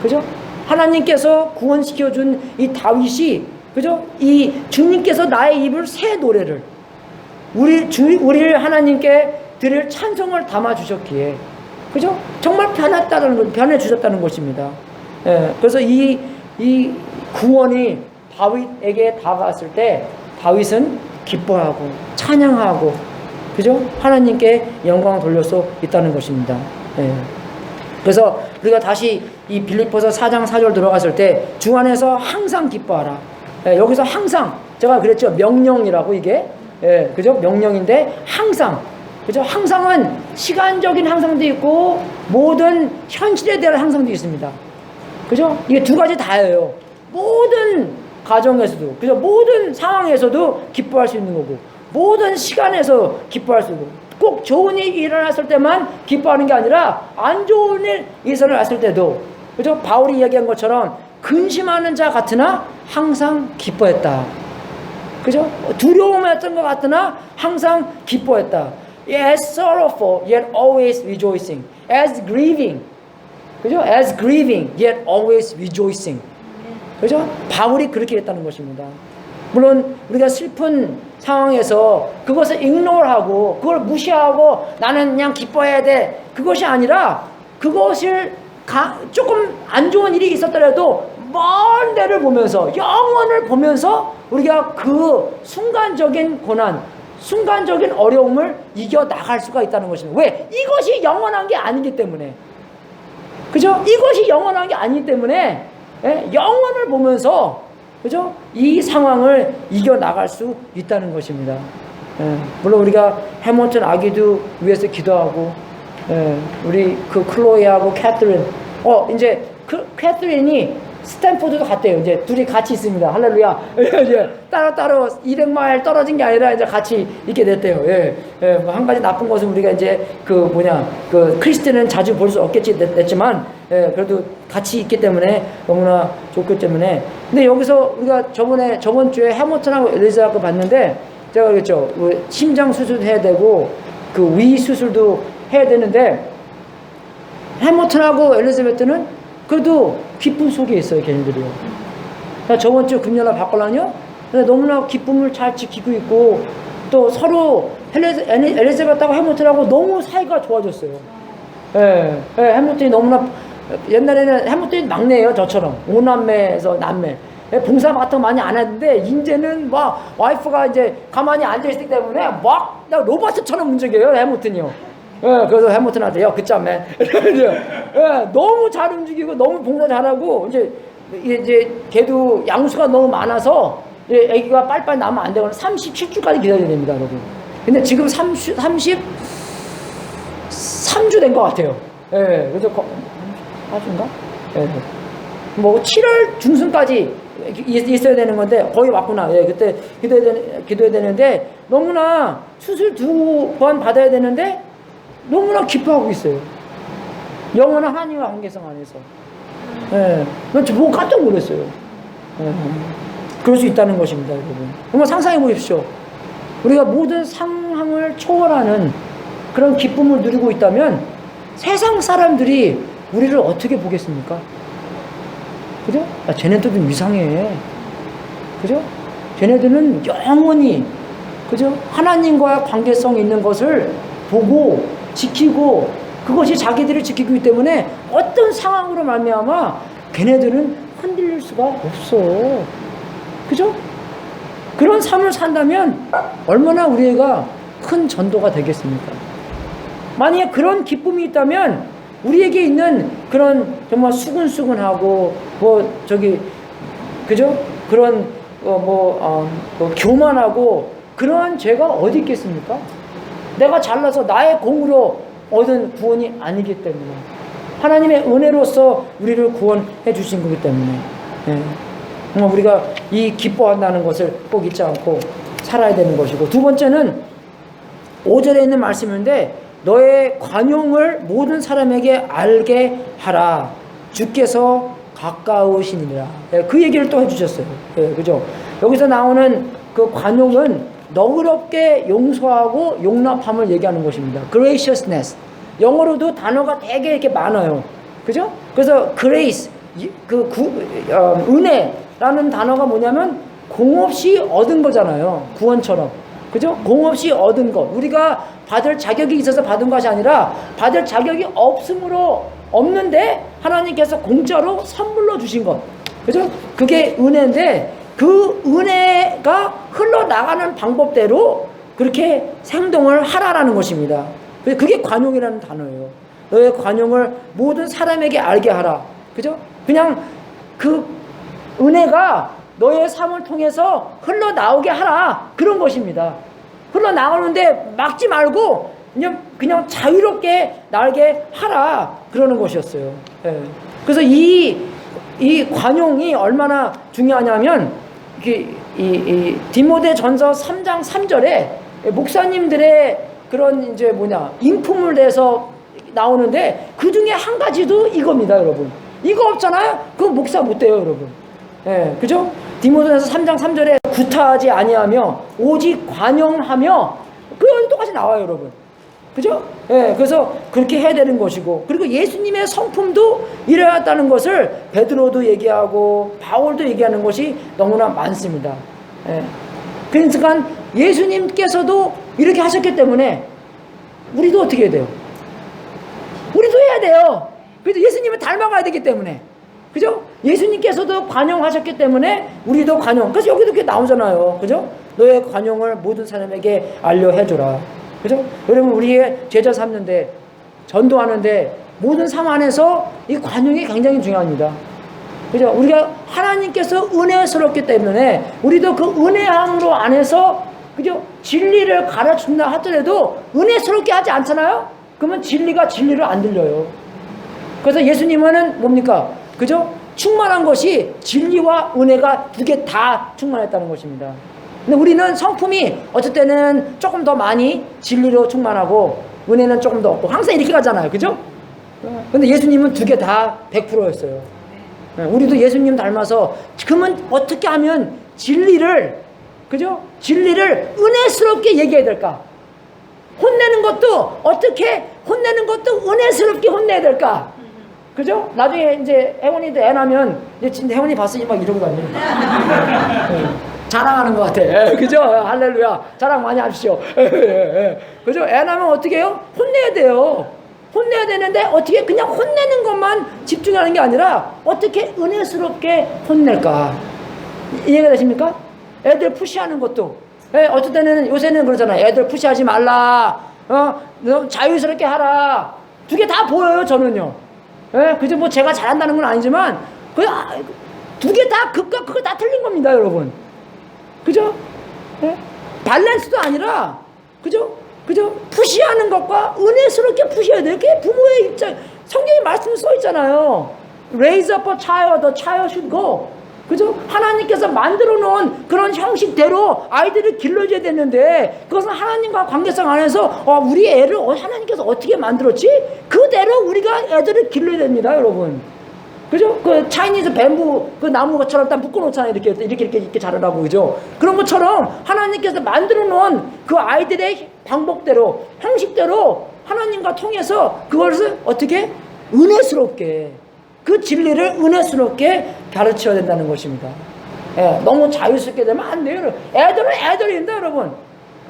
그죠? 하나님께서 구원시켜준 이 다윗이 그죠? 이 주님께서 나의 입을 새 노래를 우리를 하나님께 드릴 찬송을 담아주셨기에 그죠? 정말 변해주셨다는 것입니다. 그래서 이 구원이 다윗에게 다가왔을 때 다윗은 기뻐하고 찬양하고 그죠? 하나님께 영광을 돌릴 수 있다는 것입니다. 그래서 우리가 다시 이 빌립보서 4장 4절 들어갔을 때 주 안에서 항상 기뻐하라. 여기서 항상 제가 그랬죠. 명령이라고 이게 그죠? 명령인데 항상 그죠? 항상은 시간적인 항상도 있고 모든 현실에 대한 항상도 있습니다. 그죠? 이게 두 가지 다예요. 모든 가정에서도 그죠? 모든 상황에서도 기뻐할 수 있는 거고 모든 시간에서 기뻐할 수 있고 꼭 좋은 일이 일어났을 때만 기뻐하는 게 아니라 안 좋은 일이 일어났을 때도 그죠? 바울이 이야기한 것처럼 근심하는 자 같으나 항상 기뻐했다. 그죠? 두려움했던 것 같으나 항상 기뻐했다. As sorrowful yet always rejoicing. As grieving. 그죠? As grieving yet always rejoicing. 그죠? 바울이 그렇게 했다는 것입니다. 물론 우리가 슬픈 상황에서 그것을 ignore하고 그걸 무시하고 나는 그냥 기뻐해야 돼. 그것이 아니라 그것을 조금 안 좋은 일이 있었더라도 먼 데를 보면서 영원을 보면서 우리가 그 순간적인 고난 순간적인 어려움을 이겨나갈 수가 있다는 것입니다. 왜? 이것이 영원한 게 아니기 때문에. 그죠? 이것이 영원한 게 아니기 때문에 영원을 보면서 그죠? 이 상황을 이겨나갈 수 있다는 것입니다. 물론 우리가 해몬턴 아기도 위해서 기도하고 우리 그 클로이하고 캐트린 이제 캐트린이 스탠포드도 갔대요. 이제 둘이 같이 있습니다. 할렐루야. 이제 따로 200마일 떨어진 게 아니라 이제 같이 있게 됐대요. 뭐 한 가지 나쁜 것은 우리가 이제 그 크리스티는 자주 볼 수 없겠지 됐지만 그래도 같이 있기 때문에 너무나 좋기 때문에. 근데 여기서 우리가 저번 주에 해머턴하고 엘리자베트 봤는데 제가 그랬죠. 심장 수술도 해야 되고 그 위 수술도 해야 되는데 해머턴하고 엘리자베트는 그래도 기쁨 속에 있어요, 걔네들이요. 저번 주 금요일 바꾸려뇨? 근데 너무나 기쁨을 잘 지키고 있고, 또 서로 엘리자베트하고 해밀턴하고 너무 사이가 좋아졌어요. 해밀턴이 너무나, 옛날에는 해밀턴이 막내예요, 저처럼. 5남매에서 남매. 봉사 같은 거 많이 안 했는데 이제는 막 와이프가 이제 가만히 앉아 있기 때문에 막 로봇처럼 움직여요 해밀턴이요. 예, 그래서 해밀턴한테 야 그짬에 예, 너무 잘 움직이고 너무 봉사 잘하고 이제 걔도 양수가 너무 많아서 애기가 빨리빨리 나면 안 되거나 37주까지 기다려야 됩니다, 여러분. 근데 지금 33주 된 것 같아요. 예, 그래서 34주인가? 예. 뭐 7월 중순까지 있어야 되는 건데 거의 왔구나. 예, 그때 기도해야 되는데 너무나 수술 2번 받아야 되는데 너무나 기뻐하고 있어요. 영원한 하나님과 관계성 안에서. 예, 난 보고 깜짝 놀랐어요. 예, 그럴 수 있다는 것입니다, 여러분. 정말 상상해 보십시오. 우리가 모든 상황을 초월하는 그런 기쁨을 누리고 있다면 세상 사람들이 우리를 어떻게 보겠습니까? 그죠? 아, 쟤네도 좀 이상해. 그죠? 쟤네들은 영원히, 그죠? 하나님과의 관계성 있는 것을 보고, 지키고, 그것이 자기들을 지키기 때문에 어떤 상황으로 말미암아 걔네들은 흔들릴 수가 없어. 그죠? 그런 삶을 산다면 얼마나 우리가 큰 전도가 되겠습니까? 만약에 그런 기쁨이 있다면 우리에게 있는 그런 정말 수근수근하고 그죠? 그런 교만하고 그러한 죄가 어디 있겠습니까? 내가 잘나서 나의 공으로 얻은 구원이 아니기 때문에 하나님의 은혜로서 우리를 구원해 주신 거기 때문에 정말 우리가 이 기뻐한다는 것을 꼭 잊지 않고 살아야 되는 것이고, 두 번째는 5절에 있는 말씀인데 너의 관용을 모든 사람에게 알게 하라. 주께서 가까우시니라. 그 얘기를 또 해주셨어요. 그죠? 여기서 나오는 그 관용은 너그럽게 용서하고 용납함을 얘기하는 것입니다. graciousness. 영어로도 단어가 되게 이렇게 많아요. 그죠? 그래서 grace, 은혜라는 단어가 뭐냐면 공없이 얻은 거잖아요. 구원처럼. 그죠? 공없이 얻은 것. 우리가 받을 자격이 있어서 받은 것이 아니라 받을 자격이 없는데 하나님께서 공짜로 선물로 주신 것. 그죠? 그게 은혜인데 그 은혜가 흘러나가는 방법대로 그렇게 행동을 하라라는 것입니다. 그게 관용이라는 단어예요. 너의 관용을 모든 사람에게 알게 하라. 그죠? 그냥 그 은혜가 너의 삶을 통해서 흘러나오게 하라. 그런 것입니다. 흘러나오는데 막지 말고 그냥 자유롭게 날게 하라. 그러는 것이었어요. 예. 그래서 이 관용이 얼마나 중요하냐면 이 디모데전서 3장 3절에 목사님들의 그런 인품을 내서 나오는데 그 중에 한 가지도 이겁니다, 여러분. 이거 없잖아요? 그건 목사 못 돼요, 여러분. 예, 그죠? 디모데전서 3장 3절에 구타하지 아니하며 오직 관용하며 그건 똑같이 나와요, 여러분. 그죠? 예, 그래서 그렇게 해야 되는 것이고, 그리고 예수님의 성품도 이래야했다는 것을 베드로도 얘기하고 바울도 얘기하는 것이 너무나 많습니다. 예. 그러니까 예수님께서도 이렇게 하셨기 때문에 우리도 어떻게 해야 돼요? 우리도 해야 돼요. 그래서 예수님을 닮아가야 되기 때문에. 그죠? 예수님께서도 관용하셨기 때문에 우리도 관용. 그래서 여기도 이렇게 나오잖아요. 그죠? 너의 관용을 모든 사람에게 알려해줘라. 그죠? 여러분, 우리의 제자 삼는데, 전도하는데, 모든 삶 안에서 이 관용이 굉장히 중요합니다. 그죠? 우리가 하나님께서 은혜스럽기 때문에 우리도 그 은혜함으로 안에서, 그죠? 진리를 가르친다 하더라도 은혜스럽게 하지 않잖아요? 그러면 진리를 안 들려요. 그래서 예수님은 뭡니까? 그죠? 충만한 것이 진리와 은혜가 두 개 다 충만했다는 것입니다. 근데 우리는 성품이 어쩔 때는 조금 더 많이 진리로 충만하고 은혜는 조금 더 없고 항상 이렇게 가잖아요. 그죠? 근데 예수님은 두 개 다 100%였어요. 우리도 예수님 닮아서 그러면 어떻게 하면 진리를, 그죠? 진리를 은혜스럽게 얘기해야 될까? 혼내는 것도 어떻게 혼내는 것도 은혜스럽게 혼내야 될까? 그죠? 나중에 이제 혜원이도 애 나면 이제 혜원이 봤으니 막 이러고 다녀. 자랑하는 것 같아. 그죠? 할렐루야. 자랑 많이 하십시오. 그죠? 애 나면 어떻게 해요? 혼내야 돼요. 혼내야 되는데 어떻게 그냥 혼내는 것만 집중하는 게 아니라 어떻게 은혜스럽게 혼낼까? 이해가 되십니까? 애들 푸시하는 것도. 예, 어떨 때는 요새는 그러잖아요. 애들 푸시하지 말라. 너 자유스럽게 하라. 두 개 다 보여요, 저는요. 예, 그저 뭐 제가 잘한다는 건 아니지만, 두 개 다 극과 극을 다 틀린 겁니다, 여러분. 그죠? 예? 밸런스도 아니라, 그죠? 푸시하는 것과 은혜스럽게 푸시해야 돼요. 그게 부모의 입장, 성경에 말씀 써 있잖아요. Raise up a child, the child should go. 그죠? 하나님께서 만들어 놓은 그런 형식대로 아이들을 길러줘야 되는데, 그것은 하나님과 관계성 안에서, 우리 애를 하나님께서 어떻게 만들었지? 그대로 우리가 애들을 길러야 됩니다, 여러분. 그죠? 그 차이니즈 뱀부 그 나무처럼 딱 묶어놓잖아요. 이렇게 자라라고, 그죠? 그런 것처럼 하나님께서 만들어 놓은 그 아이들의 방법대로, 형식대로 하나님과 통해서 그것을 어떻게 은혜스럽게, 그 진리를 은혜스럽게 가르쳐야 된다는 것입니다. 예, 너무 자유스럽게 되면 안 돼요. 애들은 애들입니다, 여러분.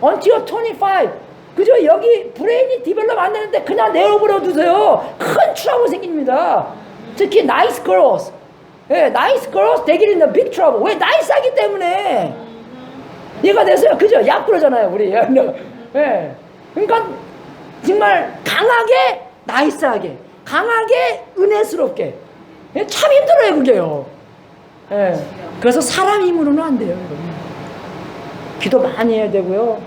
Until 25. 그죠? 여기 브레인이 디벨롭 안 되는데 그냥 내어버려 두세요. 큰 트러블 생깁니다. 특히 nice girls. 예, nice girls they get in a big trouble. 왜? 나이스하기 때문에. 이해가 되세요? 그죠? 약 그러잖아요, 우리. 예. 그러니까 정말 강하게 나이스하게, 강하게 은혜스럽게. 예, 참 힘들어요, 그게요. 예. 그래서 사람 힘으로는 안 돼요, 여러분. 기도 많이 해야 되고요.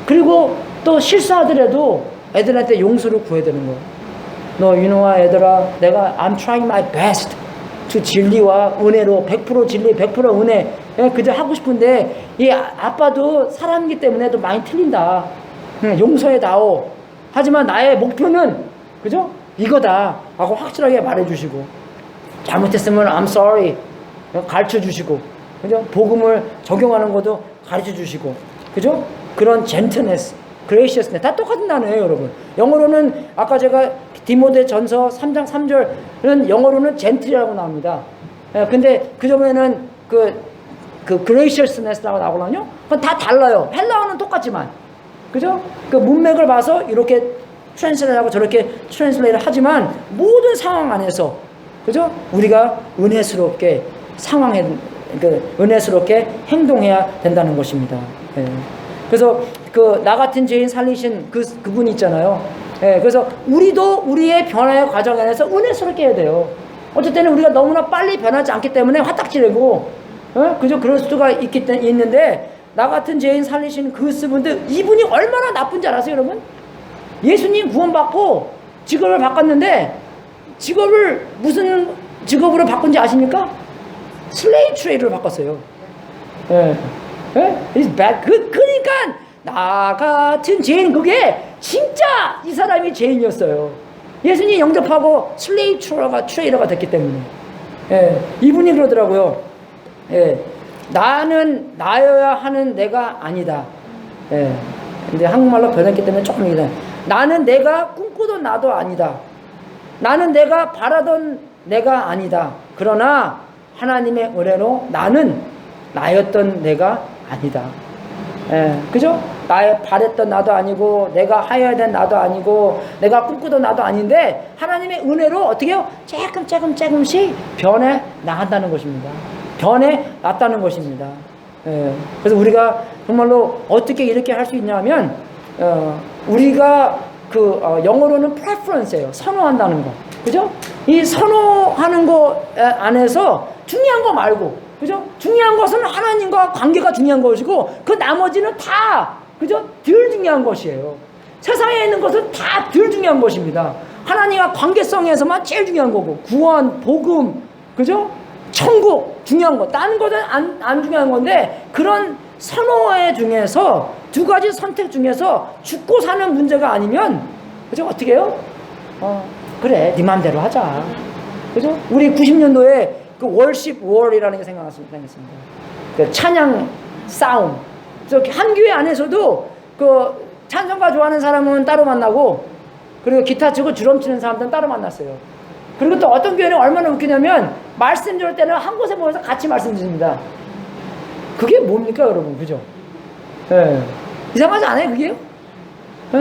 그리고 또 실수하더라도 애들한테 용서를 구해야 되는 거예요. 너 윤호아, 얘들아, 내가 I'm trying my best to 진리와 은혜로 100% 진리 100% 은혜, 예, 그저 하고 싶은데 이 아빠도 사람이기 때문에 또 많이 틀린다. 용서해 다오. 하지만 나의 목표는 그죠? 이거다 하고 확실하게 말해주시고, 잘못했으면 I'm sorry 가르쳐주시고, 그죠? 복음을 적용하는 것도 가르쳐주시고, 그죠? 그런 gentleness, graciousness 다 똑같은 단어예요, 여러분. 영어로는 아까 제가 디모데 전서 3장 3절은 영어로는 gentle이라고 나옵니다. 예, 근데 그 점에는 그 graciousness라고 나오거든요. 그건 다 달라요. 헬라어는 똑같지만, 그죠? 그 문맥을 봐서 이렇게 트랜스레이트하고 저렇게 트랜스레이트 하지만 모든 상황 안에서, 그죠? 우리가 은혜스럽게 은혜스럽게 행동해야 된다는 것입니다. 예. 그래서 나 같은 죄인 살리신 그분 있잖아요. 예, 그래서 우리도 우리의 변화의 과정 안에서 은혜스럽게 해야 돼요. 어쩔 때는 우리가 너무나 빨리 변하지 않기 때문에 화딱지내고, 그죠? 그럴 수가 있는데, 나 같은 죄인 살리신 그분들, 이분이 얼마나 나쁜지 알아세요, 여러분? 예수님 구원받고 직업을 바꿨는데, 직업을 무슨 직업으로 바꾼지 아십니까? 슬레이브 트레이드로 바꿨어요. 예. 예? It's bad. 그러니까 나 같은 죄인, 그게 진짜 이 사람이 죄인이었어요. 예수님 영접하고 슬레이브 트레이더가 됐기 때문에. 예. 이분이 그러더라고요. 예. 나는 나여야 하는 내가 아니다. 예. 근데 한국말로 변했기 때문에 조금 이게, 나는 내가 꿈꾸던 나도 아니다. 나는 내가 바라던 내가 아니다. 그러나 하나님의 은혜로 나는 나였던 내가 아니다. 예, 그죠? 나의 바랬던 나도 아니고, 내가 하여야 된 나도 아니고, 내가 꿈꾸던 나도 아닌데, 하나님의 은혜로 어떻게 해요? 조금씩 변해 나간다는 것입니다. 변해 났다는 것입니다. 예, 그래서 우리가 정말로 어떻게 이렇게 할 수 있냐면, 우리가 영어로는 preference예요. 선호한다는 거. 그죠? 이 선호하는 거 안에서 중요한 거 말고, 그죠? 중요한 것은 하나님과 관계가 중요한 것이고, 그 나머지는 다, 그죠? 덜 중요한 것이에요. 세상에 있는 것은 다 덜 중요한 것입니다. 하나님과 관계성에서만 제일 중요한 거고, 구원, 복음, 그죠? 천국, 중요한 거. 다른 것은 안 중요한 건데, 그런 선호의 중에서, 두 가지 선택 중에서 죽고 사는 문제가 아니면, 그죠? 어떻게 해요? 그래, 네 맘대로 하자. 그죠? 우리 90년도에 그 월십 월이라는 게 생겼습니다. 그 찬양 싸움. 그래서 한 교회 안에서도 그 찬송가 좋아하는 사람은 따로 만나고, 그리고 기타 치고 드럼 치는 사람들은 따로 만났어요. 그리고 또 어떤 교회는 얼마나 웃기냐면, 말씀 들을 때는 한 곳에 모여서 같이 말씀 드립니다. 그게 뭡니까, 여러분? 그죠? 예. 이상하지 않아요, 그게요? 예.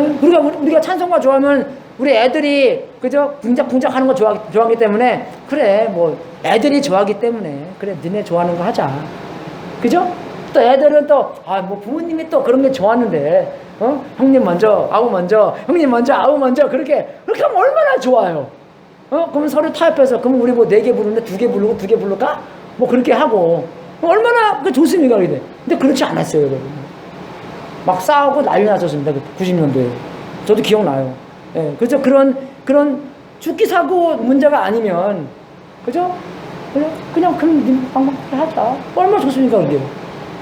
우리가 찬송가 좋아하면 우리 애들이, 그죠? 붕작붕작 하는 거 좋아하기 때문에, 그래, 뭐, 애들이 좋아하기 때문에, 그래, 너네 좋아하는 거 하자. 그죠? 또 애들은 또, 뭐 부모님이 또 그런 게 좋았는데, 형님 먼저, 아우 먼저, 형님 먼저, 아우 먼저, 그렇게 하면 얼마나 좋아요. 그러면 서로 타협해서, 그럼 우리 뭐 4개 부르는데 2개 부르고 2개 부를까? 뭐 그렇게 하고, 얼마나 좋습니까, 그게. 근데 그렇지 않았어요, 여러분. 막 싸우고 난리 났었습니다, 90년도에. 저도 기억나요. 예, 그래서 그런 죽기 사고 문제가 아니면, 그죠? 그냥 방법 하자. 얼마나 좋습니까, 그게.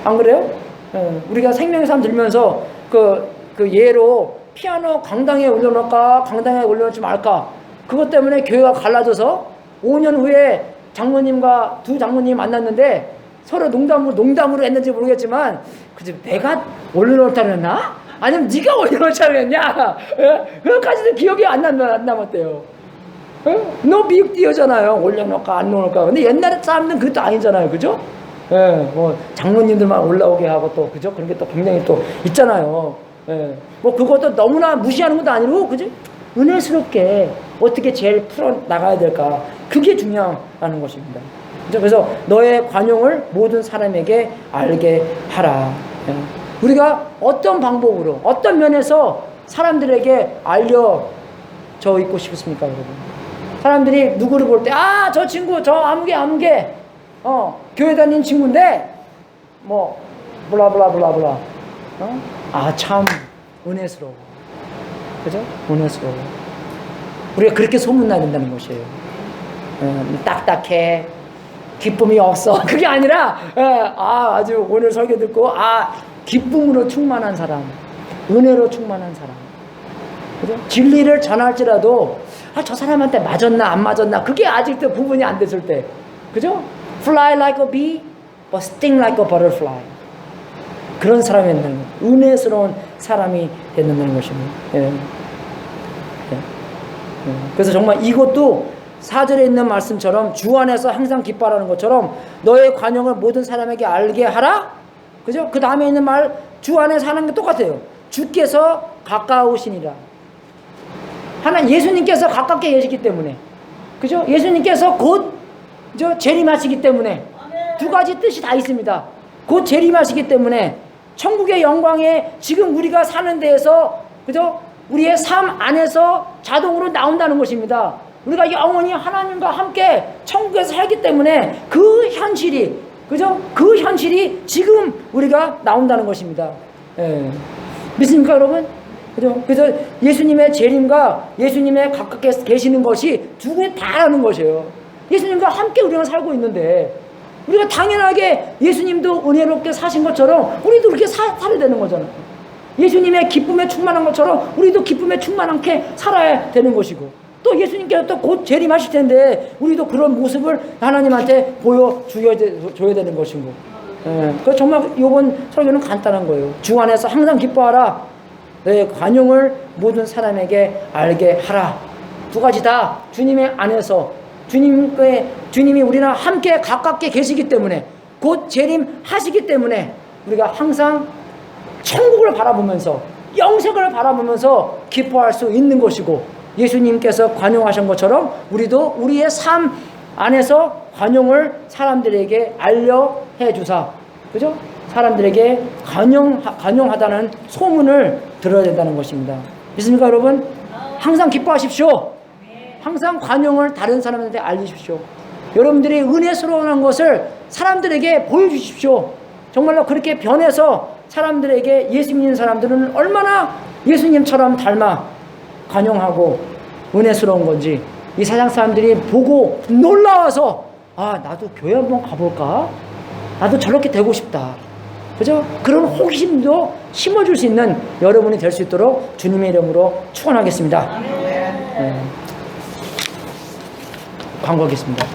안 그래요? 예, 우리가 생명의 삶 들면서 그 예로 피아노 강당에 올려놓을까, 강당에 올려놓지 말까. 그것 때문에 교회가 갈라져서 5년 후에 장모님과 두 장모님이 만났는데 서로 농담으로 했는지 모르겠지만, 그치, 내가 올려놓자고 했나? 아니면 네가 올려놓자고 했냐? 예? 그것까지도 기억이 안 남았대요. 너 미국 띄어잖아요. 올려놓을까 안 놓을까. 근데 옛날에 사람들은 그것도 아니잖아요. 그죠? 예, 뭐 장모님들만 올라오게 하고 또, 그죠? 그런 게 또 굉장히 또 있잖아요. 예, 뭐 그것도 너무나 무시하는 것도 아니고, 그죠? 은혜스럽게 어떻게 제일 풀어 나가야 될까. 그게 중요하다는 것입니다. 그죠? 그래서 너의 관용을 모든 사람에게 알게 하라. 예. 우리가 어떤 방법으로, 어떤 면에서 사람들에게 알려져 있고 싶습니까, 여러분? 사람들이 누구를 볼 때, 저 친구, 저 아무개, 교회 다니는 친구인데, 뭐, 블라블라블라블라. 참, 은혜스러워. 그죠? 은혜스러워. 우리가 그렇게 소문나야 된다는 것이에요. 딱딱해. 기쁨이 없어. 그게 아니라, 아주 오늘 설교 듣고, 기쁨으로 충만한 사람. 은혜로 충만한 사람. 그죠? 진리를 전할지라도, 저 사람한테 맞았나, 안 맞았나. 그게 아직도 구분이 안 됐을 때. 그죠? Fly like a bee, but sting like a butterfly. 그런 사람이 된다는 거예요. 은혜스러운 사람이 된다는 것입니다. 예. 그래서 정말 이것도 4절에 있는 말씀처럼 주 안에서 항상 기뻐하라는 것처럼 너의 관용을 모든 사람에게 알게 하라. 그죠? 그 다음에 있는 말, 주 안에서 하는 게 똑같아요. 주께서 가까우시니라. 예수님께서 가깝게 계시기 때문에. 그죠? 예수님께서 곧 재림하시기 때문에. 두 가지 뜻이 다 있습니다. 곧 재림하시기 때문에 천국의 영광에 지금 우리가 사는 데에서, 그죠? 우리의 삶 안에서 자동으로 나온다는 것입니다. 우리가 영원히 하나님과 함께 천국에서 살기 때문에 그 현실이, 그죠? 그 현실이 지금 우리가 나온다는 것입니다. 예. 믿습니까, 여러분? 그죠? 그래서 예수님의 재림과 예수님의 가깝게 계시는 것이 두 개 다라는 것이에요. 예수님과 함께 우리가 살고 있는데, 우리가 당연하게 예수님도 은혜롭게 사신 것처럼 우리도 그렇게 살아야 되는 거잖아요. 예수님의 기쁨에 충만한 것처럼 우리도 기쁨에 충만하게 살아야 되는 것이고, 또 예수님께서 또 곧 재림하실 텐데 우리도 그런 모습을 하나님한테 보여줘야 되는 것이고. 그 정말 이번 설교는 간단한 거예요. 주 안에서 항상 기뻐하라. 내 관용을 모든 사람에게 알게 하라. 두 가지 다 주님의 안에서, 주님이 우리랑 함께 가깝게 계시기 때문에, 곧 재림하시기 때문에 우리가 항상 천국을 바라보면서, 영생을 바라보면서 기뻐할 수 있는 것이고, 예수님께서 관용하신 것처럼 우리도 우리의 삶 안에서 관용을 사람들에게 알려해 주사, 그죠? 사람들에게 관용하다는 소문을 들어야 된다는 것입니다. 믿습니까, 여러분? 항상 기뻐하십시오. 항상 관용을 다른 사람한테 알리십시오. 여러분들이 은혜스러운 것을 사람들에게 보여주십시오. 정말로 그렇게 변해서 사람들에게, 예수 믿는 사람들은 얼마나 예수님처럼 닮아 관용하고 은혜스러운 건지 이 세상 사람들이 보고 놀라워서, 나도 교회 한번 가볼까? 나도 저렇게 되고 싶다. 그죠? 그런 호기심도 심어줄 수 있는 여러분이 될 수 있도록 주님의 이름으로 축원하겠습니다. 광고하겠습니다.